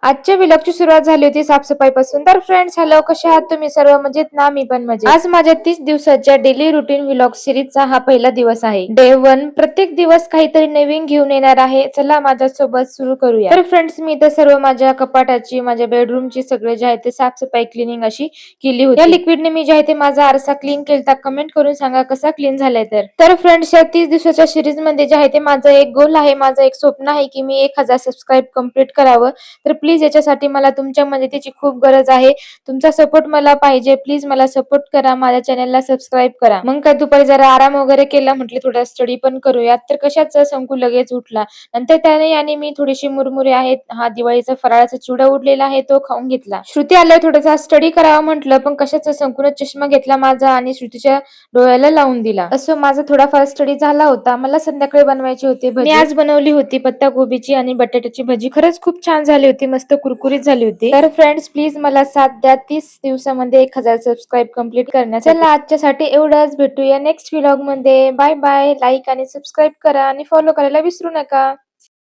आजच्या व्लॉगची सुरुवात झाली होती साफसफाईपासून. तर फ्रेंड्स, हॅलो, कसे आहात तुम्ही सर्व? मजेत ना? मी पण मजेत. आज माझ्या 30 दिवसाच्या डेली रुटीन व्लॉग सिरीजचा हा पहिला दिवस आहे. डे 1. प्रत्येक दिवस काहीतरी नवीन घेऊन येणार आहे. चला माझ्यासोबत सुरू करूया. तर फ्रेंड्स, मी तर सर्व माझ्या कपाटाची, माझ्या बेडरूमची सगळे जे आहे ते साफसफाई क्लिनिंग अशी केली होती. या लिक्विडने मी जे आहे ते माझा आरसा क्लीन केलता. कमेंट करून सांगा कसा क्लीन झालाय तर फ्रेंड्स, या 30 दिवसाच्या सिरीज मध्ये जे आहे ते माझं एक गोल आहे, माझं एक स्वप्न आहे की मी 1000 सबस्क्राईब कंप्लीट करावं. तर प्लीज याच्यासाठी मला तुमच्या मदतीची खूप गरज आहे. तुमचा सपोर्ट मला पाहिजे. प्लीज मला सपोर्ट करा. माझ्या चॅनलला सबस्क्राईब करा. मग काय, दुपारी जरा आराम वगैरे केला, म्हटले थोडा स्टडी पण करूयात. तर कशाचं, शंकू लगेच उठला. नंतर त्याने आणि मी थोडीशी मुरमुरे आहेत, हा दिवाळीचा फराळाचा चिवडा उरलेला आहे तो खाऊन घेतला. श्रुती आलाय, थोडासा स्टडी करावा म्हटलं, पण कशाचं, शंकून चष्मा घेतला माझा आणि श्रुतीच्या डोळ्याला लावून दिला. असं माझा थोडाफार स्टडी झाला होता. मला संध्याकाळी बनवायची होती भजी. मी आज बनवली होती पत्ता गोबीची आणि बटाट्याची भजी. खरंच खूप छान झाली होती, मस्त कुरकुरीत झाली होती. तर फ्रेंड्स, प्लीज मला साथ द्या 30 दिवसामध्ये 1000 सबस्क्राईब कंप्लीट करण्यासाठी. चला आजच्यासाठी एवढंच. भेटूया नेक्स्ट व्लॉग मध्ये. Bye bye. लाईक आणि सबस्क्राईब करा आणि फॉलो करायला विसरू नका.